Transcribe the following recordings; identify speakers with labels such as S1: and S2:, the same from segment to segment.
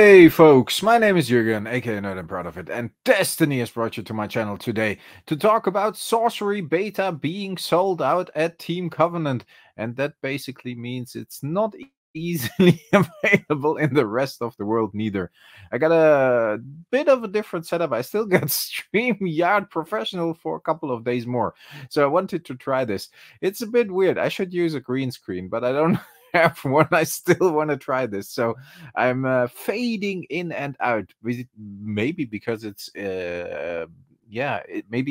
S1: Hey folks, my name is Jürgen, aka Nerd and Proud of It, and Destiny has brought you to my channel today to talk about Sorcery Beta being sold out at Team Covenant, and that basically means it's not easily available in the rest of the world neither. I got a bit of a different setup. I still got StreamYard Professional for a couple of days more, so I wanted to try this. It's a bit weird. I should use a green screen, but I don't have one. I still want to try this, so I'm fading in and out. Maybe because it's maybe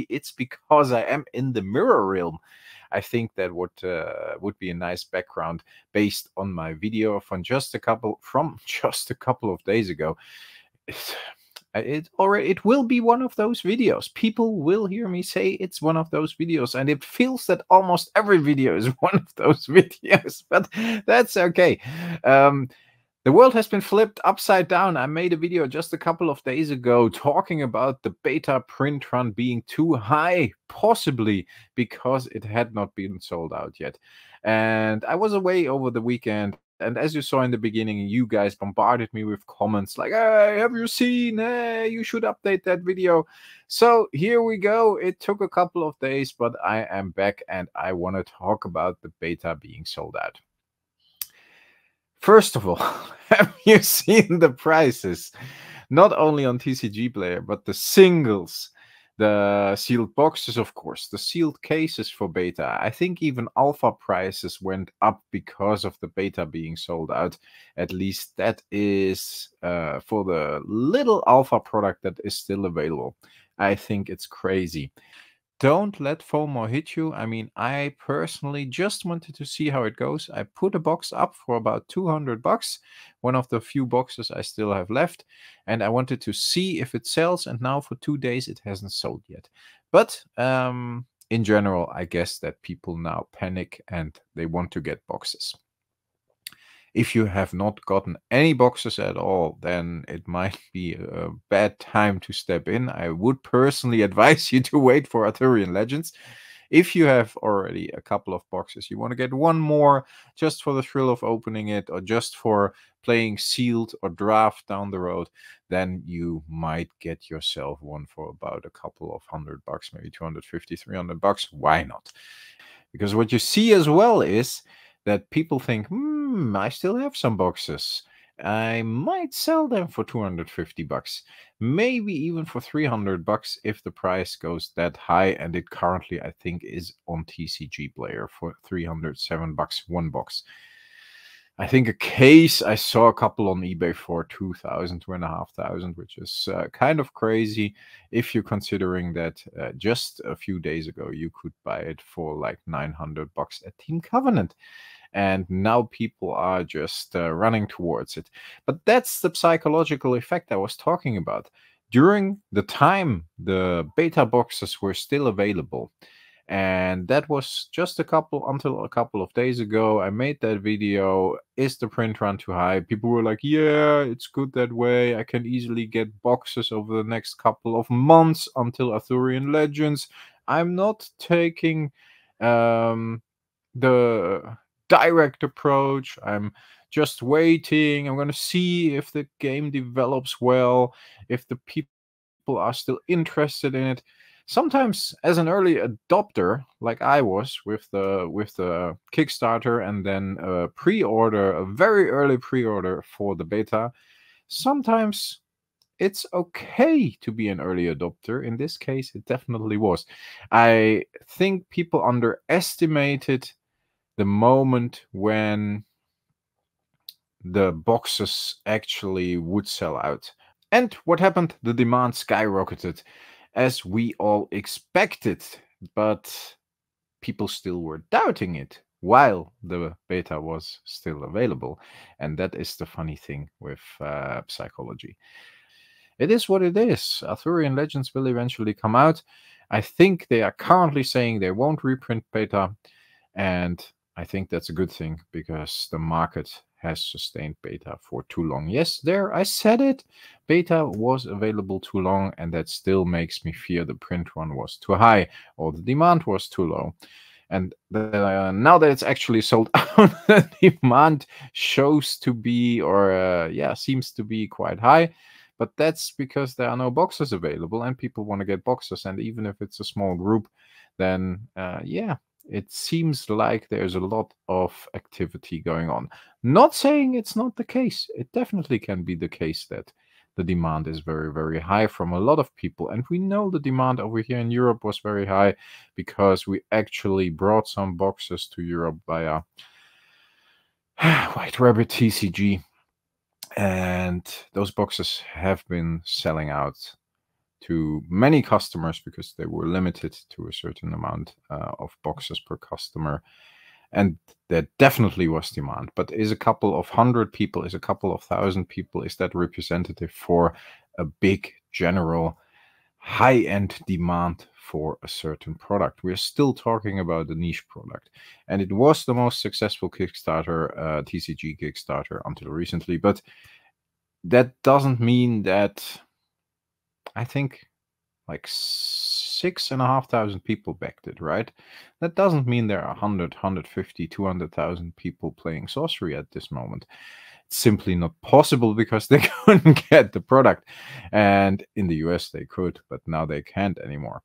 S1: it's because I am in the mirror realm. I think that would be a nice background based on my video from just a couple of days ago. It will be one of those videos. People will hear me say it's one of those videos, and it feels that almost every video is one of those videos, but that's okay. The world has been flipped upside down. I made a video just a couple of days ago talking about the beta print run being too high, possibly because it had not been sold out yet. And I was away over the weekend. And as you saw in the beginning, you guys bombarded me with comments like, hey, have you seen? Hey, you should update that video. So here we go. It took a couple of days, but I am back and I want to talk about the beta being sold out. First of all, have you seen the prices? Not only on TCG Player, but the singles, the sealed boxes, of course, the sealed cases for beta. I think even alpha prices went up because of the beta being sold out. At least that is for the little alpha product that is still available. I think it's crazy. Don't let FOMO hit you. I mean, I personally just wanted to see how it goes. I put a box up for about $200, one of the few boxes I still have left, and I wanted to see if it sells, and now for 2 days it hasn't sold yet. But in general, I guess that people now panic and they want to get boxes. If you have not gotten any boxes at all, then it might be a bad time to step in. I would personally advise you to wait for Arthurian Legends. If you have already a couple of boxes, you want to get one more just for the thrill of opening it, or just for playing sealed or draft down the road, then you might get yourself one for about a couple of $100, maybe 250, $300. Why not? Because what you see as well is that people think, I still have some boxes. I might sell them for $250, maybe even for $300 if the price goes that high. And it currently, I think, is on TCG Player for $307 one box. I think a case, I saw a couple on eBay for $2,000, $2,500, which is kind of crazy if you're considering that just a few days ago you could buy it for like $900 at Team Covenant. And now people are just running towards it. But that's the psychological effect I was talking about. During the time the beta boxes were still available, and that was just until a couple of days ago. I made that video, is the print run too high? People were like, yeah, it's good that way. I can easily get boxes over the next couple of months until Arthurian Legends. I'm not taking the direct approach. I'm just waiting. I'm going to see if the game develops well, if the people are still interested in it. Sometimes, as an early adopter, like I was with the Kickstarter, and then a very early pre-order for the beta, sometimes it's okay to be an early adopter. In this case, it definitely was. I think people underestimated the moment when the boxes actually would sell out. And what happened? The demand skyrocketed, as we all expected, but people still were doubting it while the beta was still available. And that is the funny thing with psychology. It is what it is. Arthurian Legends will eventually come out. I think they are currently saying they won't reprint beta, and I think that's a good thing, because the market has sustained beta for too long. Yes, there, I said it. Beta was available too long, and that still makes me fear the print run was too high or the demand was too low. And now that it's actually sold out, the demand shows to be, or yeah, seems to be quite high. But that's because there are no boxes available and people want to get boxes. And even if it's a small group, then yeah, it seems like there's a lot of activity going on. Not saying it's not the case. It definitely can be the case that the demand is very, very high from a lot of people. And we know the demand over here in Europe was very high because we actually brought some boxes to Europe via White Rabbit TCG. And those boxes have been selling out to many customers because they were limited to a certain amount of boxes per customer. And there definitely was demand. But is a couple of hundred people, is a couple of thousand people, is that representative for a big general high-end demand for a certain product? We're still talking about a niche product. And it was the most successful Kickstarter, TCG Kickstarter until recently. But that doesn't mean that, I think, like 6,500 people backed it, right? That doesn't mean there are 100, 150, 200,000 people playing Sorcery at this moment. It's simply not possible because they couldn't get the product. And in the US they could, but now they can't anymore.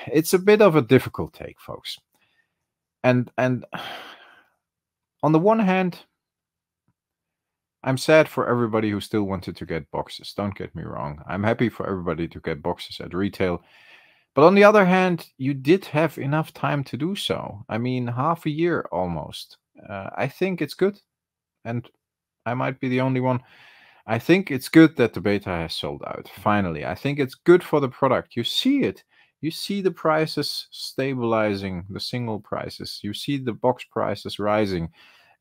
S1: It's a bit of a difficult take, folks. And on the one hand, I'm sad for everybody who still wanted to get boxes. Don't get me wrong. I'm happy for everybody to get boxes at retail. But on the other hand, you did have enough time to do so. I mean, half a year almost. I think it's good. And I might be the only one. I think it's good that the beta has sold out. Finally, I think it's good for the product. You see it. You see the prices stabilizing, the single prices. You see the box prices rising.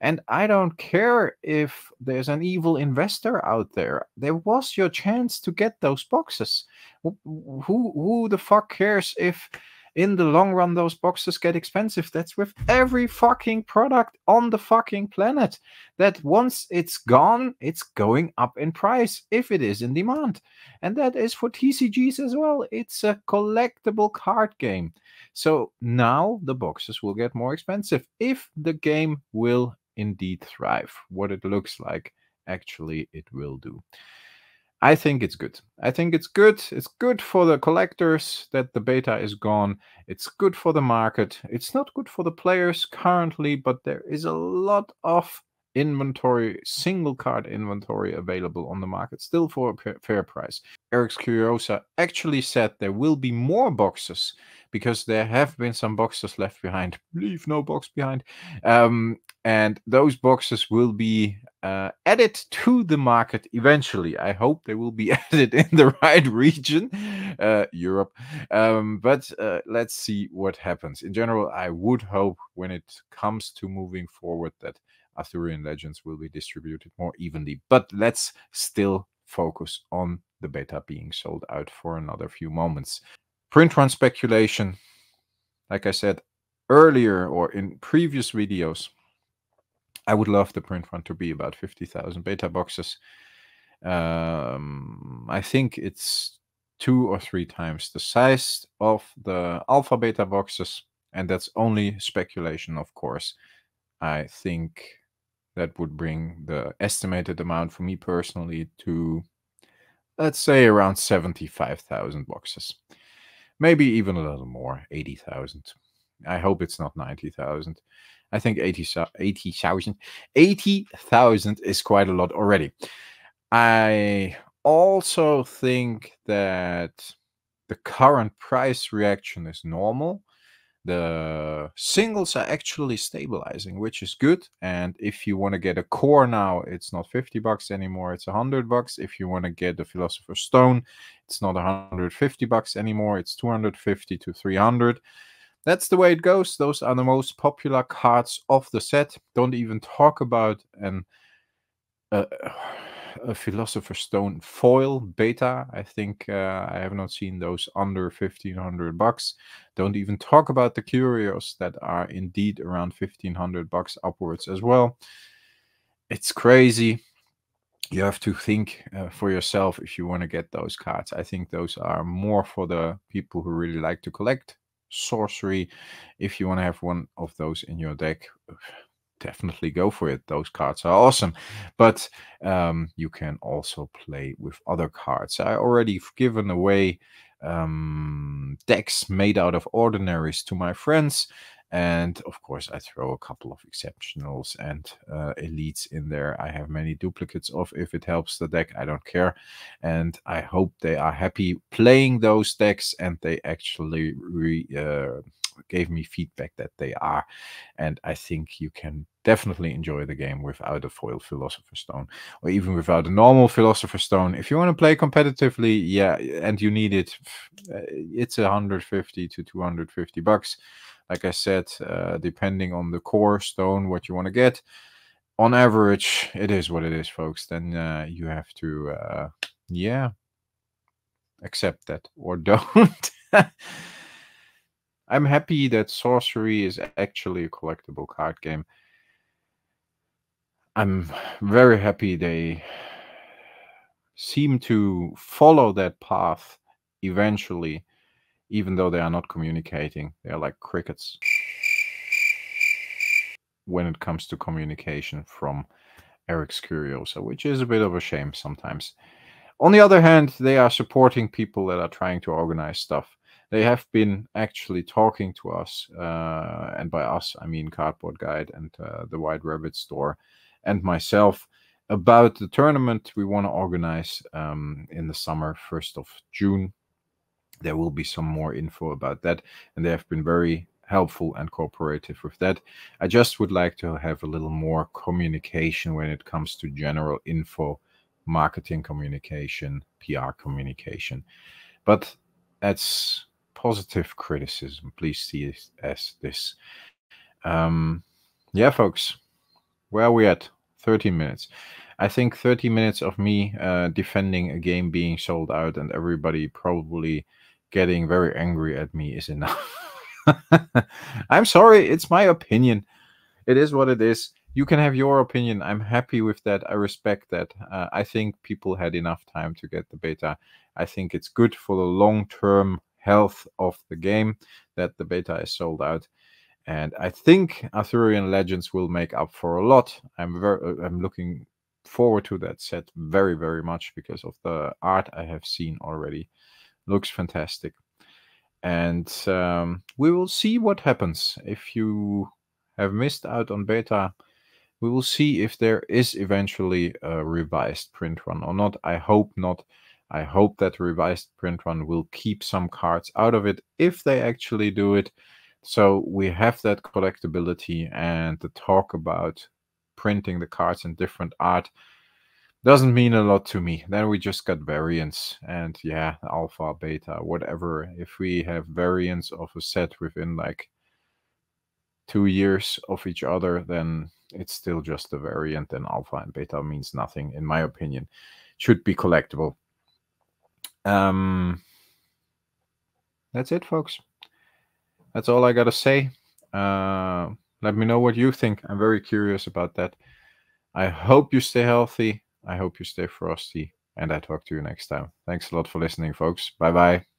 S1: And I don't care if there's an evil investor out there. There was your chance to get those boxes. Who the fuck cares if in the long run those boxes get expensive? That's with every fucking product on the fucking planet. That once it's gone, it's going up in price if it is in demand. And that is for TCGs as well. It's a collectible card game. So now the boxes will get more expensive if the game will indeed thrive. What it looks like, actually, it will do. I think it's good. I think it's good. It's good for the collectors that the beta is gone. It's good for the market. It's not good for the players currently, but there is a lot of inventory, single card inventory available on the market still for a fair price. Eric's Curiosa actually said there will be more boxes because there have been some boxes left behind. Leave no box behind. And those boxes will be added to the market eventually. I hope they will be added in the right region, Europe. But let's see what happens. In general, I would hope when it comes to moving forward that Arthurian Legends will be distributed more evenly. But let's still focus on the beta being sold out for another few moments. Print run speculation, like I said earlier or in previous videos, I would love the print run to be about 50,000 beta boxes. I think it's 2 or 3 times the size of the alpha beta boxes, and that's only speculation, of course. I think that would bring the estimated amount for me personally to, let's say, around 75,000 boxes. Maybe even a little more, 80,000. I hope it's not 90,000. I think 80,000 is quite a lot already. I also think that the current price reaction is normal. The singles are actually stabilizing, which is good. And if you want to get a core now, it's not 50 bucks anymore, it's 100 bucks. If you want to get the Philosopher's Stone, it's not 150 bucks anymore, it's 250 to 300. That's the way it goes. Those are the most popular cards of the set. Don't even talk about a Philosopher's Stone foil beta. I think I have not seen those under 1,500 bucks. Don't even talk about the curios that are indeed around 1,500 bucks upwards as well. It's crazy. You have to think for yourself if you want to get those cards. I think those are more for the people who really like to collect sorcery. If you want to have one of those in your deck, definitely go for it. Those cards are awesome. But you can also play with other cards. I already given away decks made out of ordinaries to my friends. And of course, I throw a couple of exceptionals and elites in there. I have many duplicates of. If it helps the deck, I don't care. And I hope they are happy playing those decks, and they actually gave me feedback that they are. And I think you can definitely enjoy the game without a foil Philosopher's Stone, or even without a normal Philosopher's Stone. If you want to play competitively, yeah, and you need it, it's 150 to 250 bucks. Like I said, depending on the core stone, what you want to get. On average, it is what it is, folks. Then you have to, yeah, accept that or don't. I'm happy that Sorcery is actually a collectible card game. I'm very happy they seem to follow that path eventually, even though they are not communicating. They are like crickets when it comes to communication from Eric's Curiosa, which is a bit of a shame sometimes. On the other hand, they are supporting people that are trying to organize stuff. They have been actually talking to us, and by us, I mean Cardboard Guide and the White Rabbit store and myself, about the tournament we want to organize in the summer, 1st of June. There will be some more info about that, and they have been very helpful and cooperative with that. I just would like to have a little more communication when it comes to general info, marketing communication, PR communication. But that's positive criticism. Please see it as this. Yeah, folks, where are we at? 13 minutes. I think 30 minutes of me defending a game being sold out and everybody probably getting very angry at me is enough. I'm sorry, it's my opinion. It is what it is. You can have your opinion. I'm happy with that. I respect that. I think people had enough time to get the beta. I think it's good for the long-term health of the game that the beta is sold out. And I think Arthurian Legends will make up for a lot. I'm looking forward to that set very, very much because of the art I have seen already. Looks fantastic. And we will see what happens. If you have missed out on beta, we will see if there is eventually a revised print run or not. I hope not. I hope that revised print run will keep some cards out of it if they actually do it. So we have that collectability, and the talk about printing the cards in different art doesn't mean a lot to me. Then we just got variants, and yeah, alpha, beta, whatever. If we have variants of a set within like 2 years of each other, then it's still just a variant, and alpha and beta means nothing, in my opinion. Should be collectible. That's it, folks. That's all I gotta say. Let me know what you think. I'm very curious about that. I hope you stay healthy. I hope you stay frosty. And I talk to you next time. Thanks a lot for listening, folks. Bye-bye.